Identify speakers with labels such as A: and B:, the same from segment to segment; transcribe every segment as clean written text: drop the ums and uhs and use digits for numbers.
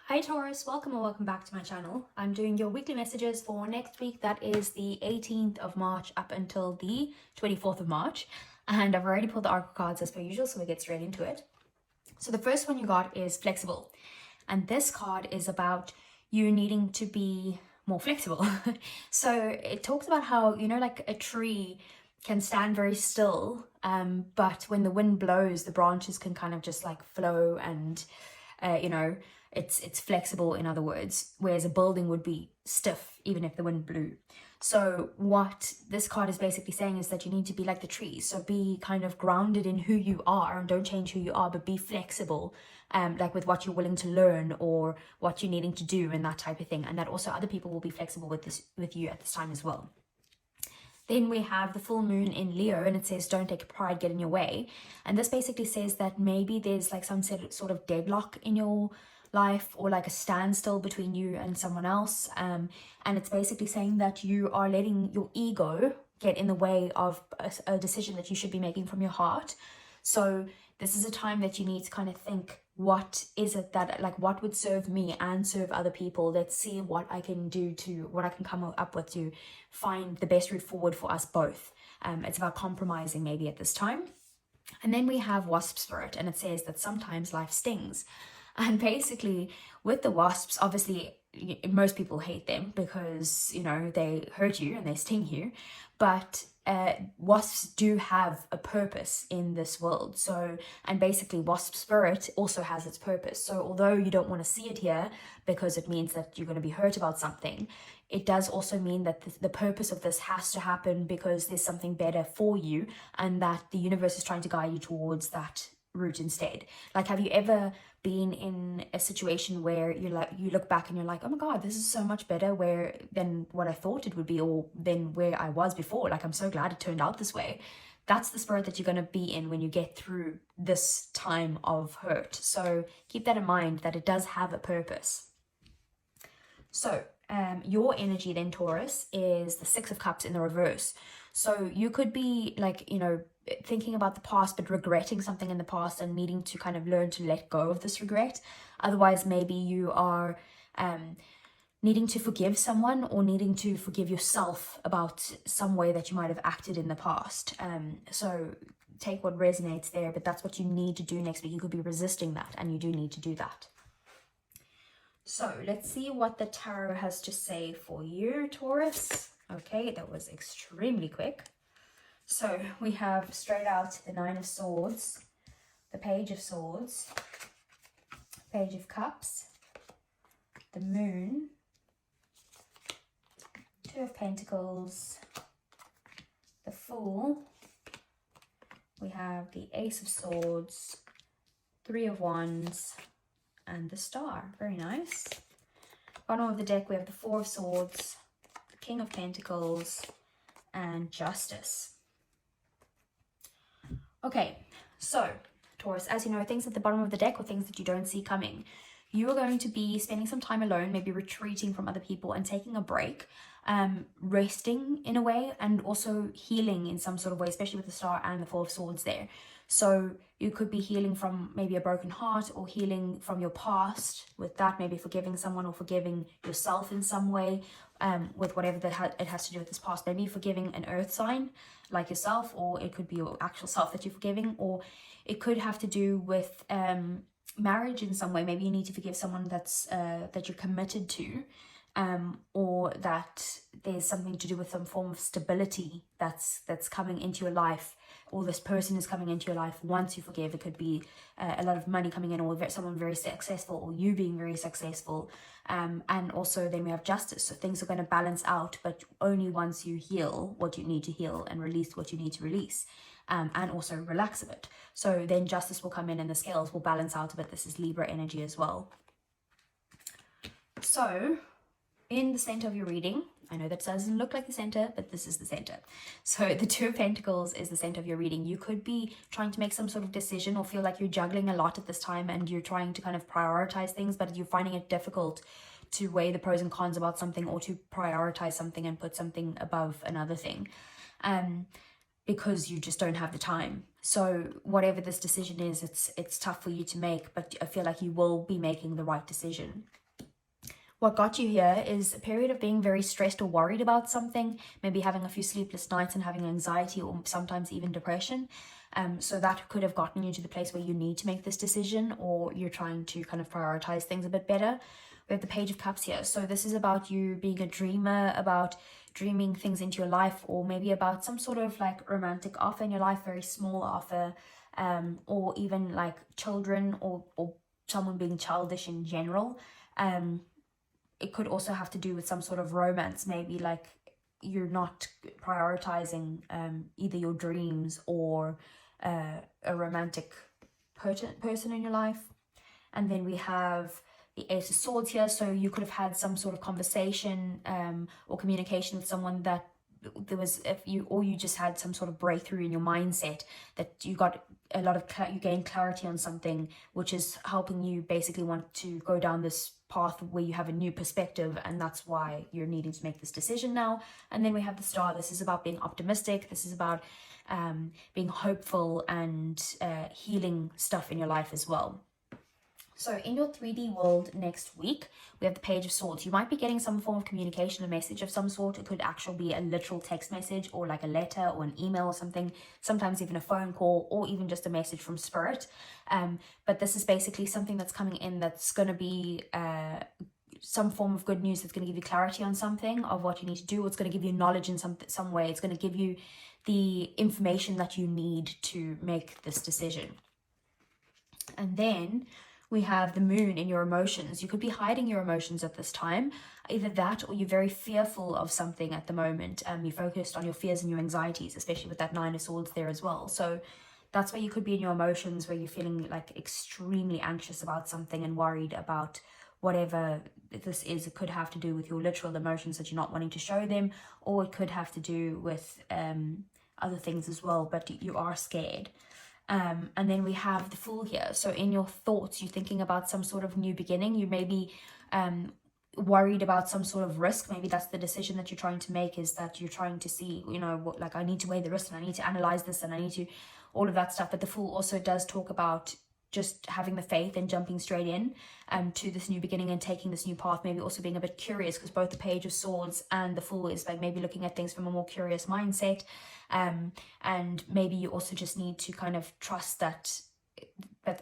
A: Hi Taurus, welcome or welcome back to my channel. I'm doing your weekly messages for next week. That is the 18th of March up until the 24th of March. And I've already pulled the oracle cards as per usual, so we get straight into it. So the first one you got is flexible. And this card is about you needing to be more flexible. So it talks about how, like a tree can stand very still, but when the wind blows, the branches can kind of just like flow and, it's flexible, in other words, whereas a building would be stiff even if the wind blew. So what this card is basically saying is that you need to be like the trees. So be kind of grounded in who you are and don't change who you are, but be flexible, like with what you're willing to learn or what you're needing to do and that type of thing. And that also other people will be flexible with you at this time as well. Then we have the full moon in Leo, and it says, don't take pride, get in your way. And this basically says that maybe there's like some sort of deadlock in your life or like a standstill between you and someone else. And it's basically saying that you are letting your ego get in the way of a decision that you should be making from your heart. So this is a time that you need to kind of think, what is it that, like, what would serve me and serve other people? Let's see what I can do what I can come up with to find the best route forward for us both. It's about compromising maybe at this time. And then we have wasp spirit, and it says that sometimes life stings. And basically with the wasps, obviously most people hate them because, they hurt you and they sting you. But wasps do have a purpose in this world. So, and basically wasp spirit also has its purpose. So although you don't want to see it here because it means that you're going to be hurt about something, it does also mean that the purpose of this has to happen because there's something better for you and that the universe is trying to guide you towards that route instead. Like, have you ever been in a situation where you look back and you're like, oh my god, this is so much better than what I thought it would be, or than where I was before? Like, I'm so glad it turned out this way. That's the spirit that you're going to be in when you get through this time of hurt. So keep that in mind, that it does have a purpose. So your energy then, Taurus, is the Six of Cups in the reverse. So you could be like, thinking about the past but regretting something in the past and needing to kind of learn to let go of this regret. Otherwise, maybe you are needing to forgive someone or needing to forgive yourself about some way that you might have acted in the past. So take what resonates there, but that's what you need to do next week. You could be resisting that, and you do need to do that. So let's see what the tarot has to say for you, Taurus. Okay, that was extremely quick. So we have straight out the Nine of Swords, the Page of Swords, Page of Cups, the Moon, Two of Pentacles, the Fool, we have the Ace of Swords, Three of Wands, and the Star. Very nice. Bottom of the deck we have the Four of Swords, the King of Pentacles, and Justice. Okay, so Taurus, as you know, things at the bottom of the deck or things that you don't see coming. You are going to be spending some time alone, maybe retreating from other people and taking a break, resting in a way, and also healing in some sort of way, especially with the Star and the Four of Swords there. So you could be healing from maybe a broken heart, or healing from your past with that, maybe forgiving someone or forgiving yourself in some way, with whatever that it has to do with this past. Maybe forgiving an earth sign like yourself, or it could be your actual self that you're forgiving, or it could have to do with marriage in some way. Maybe you need to forgive someone that you're committed to, or that there's something to do with some form of stability that's coming into your life, or this person is coming into your life once you forgive. It could be a lot of money coming in, or someone very successful, or you being very successful. And also then we have justice. So things are going to balance out, but only once you heal what you need to heal and release what you need to release. And also relax a bit. So then justice will come in and the scales will balance out a bit. This is Libra energy as well. So in the center of your reading, I know that doesn't look like the center, but this is the center. So the Two of Pentacles is the center of your reading. You could be trying to make some sort of decision or feel like you're juggling a lot at this time and you're trying to kind of prioritize things, but you're finding it difficult to weigh the pros and cons about something, or to prioritize something and put something above another thing. because you just don't have the time. So whatever this decision is, it's tough for you to make, but I feel like you will be making the right decision. What got you here is a period of being very stressed or worried about something, maybe having a few sleepless nights and having anxiety or sometimes even depression. So that could have gotten you to the place where you need to make this decision, or you're trying to kind of prioritize things a bit better. We have the Page of Cups here. So this is about you being a dreamer, about dreaming things into your life, or maybe about some sort of like romantic offer in your life, very small offer, or even like children, or someone being childish in general. It could also have to do with some sort of romance, maybe like you're not prioritizing either your dreams or a romantic person in your life. And then we have the Ace of Swords here. So you could have had some sort of conversation or communication with someone that there was, you just had some sort of breakthrough in your mindset, that you got a lot of, you gained clarity on something, which is helping you basically want to go down this path where you have a new perspective, and that's why you're needing to make this decision now. And then we have the Star. This is about being optimistic. This is about being hopeful and healing stuff in your life as well. So in your 3D world next week, we have the Page of Swords. You might be getting some form of communication, a message of some sort. It could actually be a literal text message, or like a letter or an email or something, sometimes even a phone call, or even just a message from spirit. But this is basically something that's coming in that's going to be some form of good news, that's going to give you clarity on something of what you need to do. It's going to give you knowledge in some way. It's going to give you the information that you need to make this decision. And then we have the Moon in your emotions. You could be hiding your emotions at this time. Either that, or you're very fearful of something at the moment. You're focused on your fears and your anxieties, especially with that Nine of Swords there as well. So that's where you could be in your emotions, where you're feeling like extremely anxious about something and worried about whatever this is. It could have to do with your literal emotions that you're not wanting to show them, or it could have to do with other things as well, but you are scared. And then we have the Fool here. So in your thoughts, you're thinking about some sort of new beginning. You may be worried about some sort of risk. Maybe that's the decision that you're trying to make, is that you're trying to see, you know, what, like, I need to weigh the risk, and I need to analyze this, and I need to, all of that stuff. But the Fool also does talk about just having the faith and jumping straight in to this new beginning and taking this new path. Maybe also being a bit curious, because both the Page of Swords and the Fool is like maybe looking at things from a more curious mindset. And maybe you also just need to kind of trust that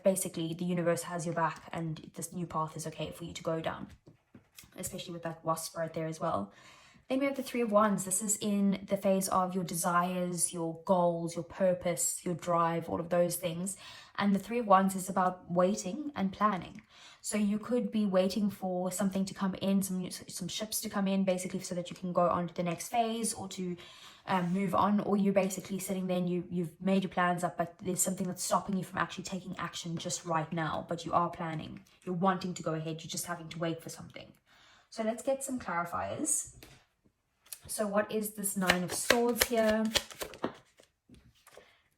A: basically the universe has your back, and this new path is okay for you to go down, especially with that Wasp right there as well. Then we have the Three of Wands. This is in the phase of your desires, your goals, your purpose, your drive, all of those things. And the Three of Wands is about waiting and planning. So you could be waiting for something to come in, some ships to come in, basically, so that you can go on to the next phase, or to move on. Or you're basically sitting there and you've made your plans up, but there's something that's stopping you from actually taking action just right now. But you are planning, you're wanting to go ahead, you're just having to wait for something. So let's get some clarifiers. So what is this Nine of Swords here?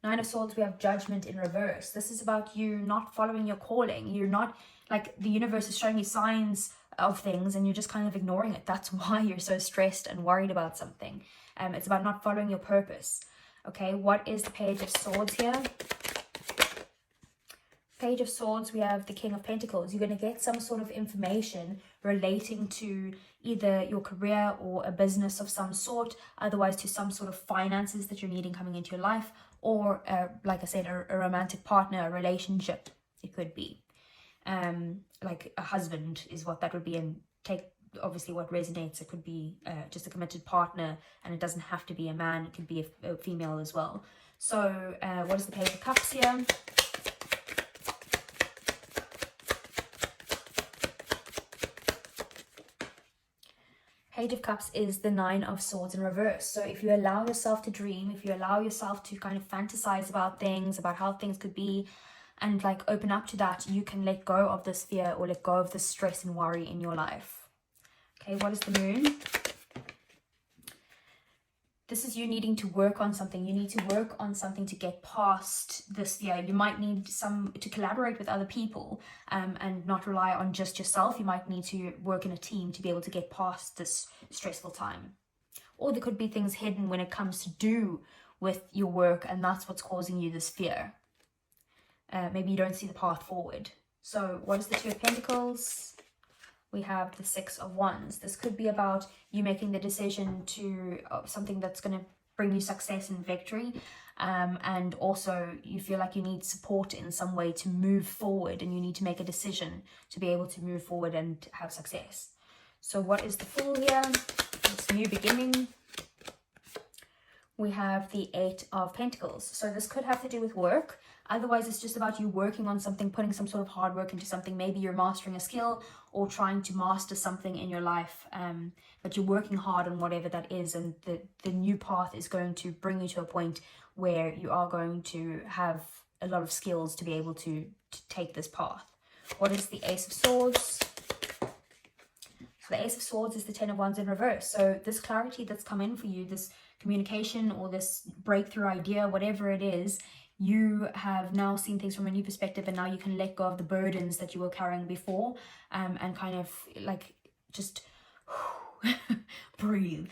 A: Nine of Swords, we have Judgment in reverse. This is about you not following your calling. You're not, like, the universe is showing you signs of things and you're just kind of ignoring it. That's why you're so stressed and worried about something. It's about not following your purpose. Okay, what is the Page of Swords here? Page of Swords, we have the King of Pentacles. You're going to get some sort of information relating to either your career or a business of some sort, otherwise to some sort of finances that you're needing coming into your life, or like I said, a romantic partner, a relationship. It could be like a husband is what that would be, and take obviously what resonates. It could be just a committed partner, and it doesn't have to be a man, it could be a female as well. So what is the Page of Cups here? Page of Cups is the Nine of Swords in reverse. So if you allow yourself to dream, if you allow yourself to kind of fantasize about things, about how things could be, and like open up to that, you can let go of this fear or let go of this stress and worry in your life. Okay, what is the Moon? This is you needing to work on something. You need to work on something to get past this fear. You might need to collaborate with other people and not rely on just yourself. You might need to work in a team to be able to get past this stressful time. Or there could be things hidden when it comes to do with your work, and that's what's causing you this fear. Maybe you don't see the path forward. So what is the Two of Pentacles? We have the Six of Wands. This could be about you making the decision to something that's going to bring you success and victory. And also you feel like you need support in some way to move forward, and you need to make a decision to be able to move forward and have success. So what is the Fool here? It's new beginning. We have the Eight of Pentacles. So this could have to do with work. Otherwise, it's just about you working on something, putting some sort of hard work into something. Maybe you're mastering a skill or trying to master something in your life, but you're working hard on whatever that is, and the new path is going to bring you to a point where you are going to have a lot of skills to be able to take this path. What is the Ace of Swords? So the Ace of Swords is the Ten of Wands in reverse. So this clarity that's come in for you, this communication or this breakthrough idea, whatever it is, you have now seen things from a new perspective, and now you can let go of the burdens that you were carrying before, and kind of like just breathe.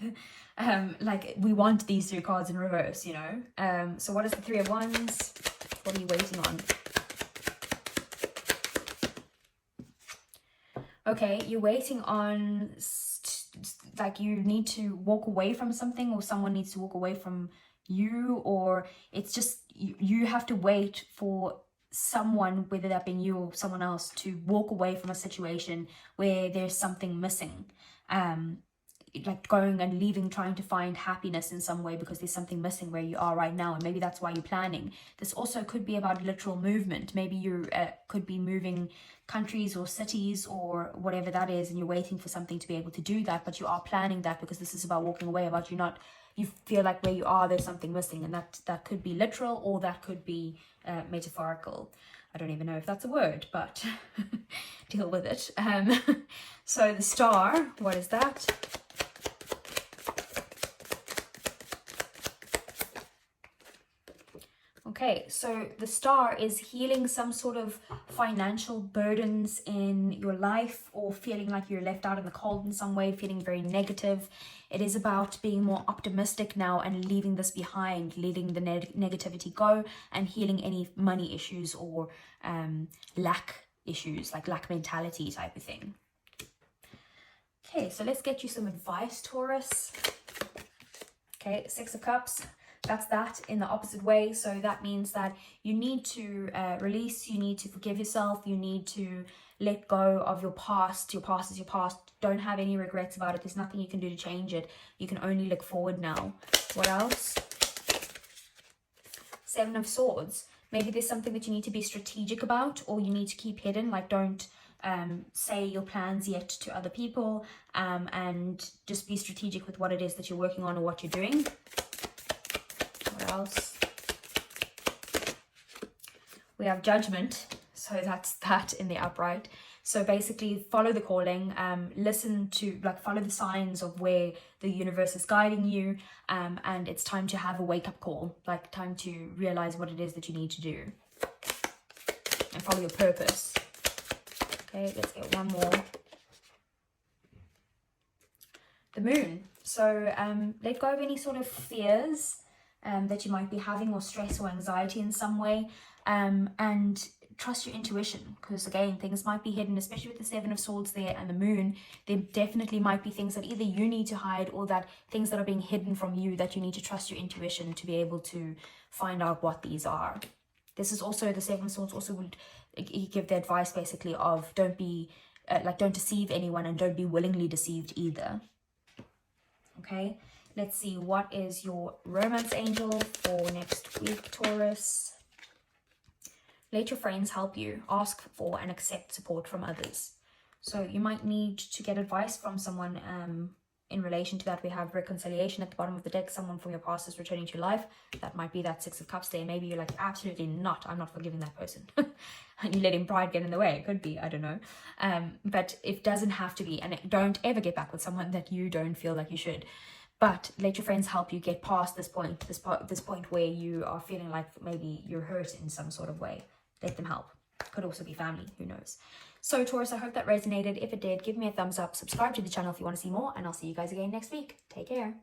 A: Like we want these three cards in reverse, you know. So what is the Three of Wands? What are you waiting on? Okay, you're waiting on, like you need to walk away from something, or someone needs to walk away from you, or it's just you have to wait for someone, whether that be you or someone else, to walk away from a situation where there's something missing. Like going and leaving, trying to find happiness in some way because there's something missing where you are right now, and maybe that's why you're planning. This also could be about literal movement. Maybe you could be moving countries or cities or whatever that is, and you're waiting for something to be able to do that, but you are planning that because this is about walking away, about you feel like where you are there's something missing, and that could be literal or that could be metaphorical. I don't even know if that's a word, but deal with it. So the Star, what is that? Okay, so the Star is healing some sort of financial burdens in your life, or feeling like you're left out in the cold in some way, feeling very negative. It is about being more optimistic now and leaving this behind, letting the negativity go, and healing any money issues or lack issues, like lack mentality type of thing. Okay, so let's get you some advice, Taurus. Okay, Six of Cups. That's that in the opposite way. So that means that you need to release, you need to forgive yourself, you need to let go of your past. Your past is your past. Don't have any regrets about it. There's nothing you can do to change it. You can only look forward now. What else? Seven of Swords. Maybe there's something that you need to be strategic about, or you need to keep hidden. Like don't say your plans yet to other people, and just be strategic with what it is that you're working on or what you're doing. Else? We have Judgment, so that's that in the upright. So basically follow the calling, listen to, like, follow the signs of where the universe is guiding you, and it's time to have a wake-up call, like time to realize what it is that you need to do and follow your purpose. Okay, let's get one more. The Moon. So let go of any sort of fears that you might be having, or stress or anxiety in some way, and trust your intuition, because again, things might be hidden, especially with the Seven of Swords there and the Moon. There definitely might be things that either you need to hide, or that things that are being hidden from you, that you need to trust your intuition to be able to find out what these are. This is also, the Seven of Swords also would give the advice basically of don't be don't deceive anyone, and don't be willingly deceived either. Okay, let's see, what is your romance angel for next week, Taurus? Let your friends help you. Ask for and accept support from others. So you might need to get advice from someone. In relation to that, we have reconciliation at the bottom of the deck. Someone from your past is returning to your life. That might be that Six of Cups there. Maybe you're like, absolutely not, I'm not forgiving that person. And you letting pride get in the way. It could be, I don't know. But it doesn't have to be. And don't ever get back with someone that you don't feel like you should. But let your friends help you get past this point, this point where you are feeling like maybe you're hurt in some sort of way. Let them help. Could also be family, who knows. So Taurus, I hope that resonated. If it did, give me a thumbs up, subscribe to the channel if you want to see more, and I'll see you guys again next week. Take care.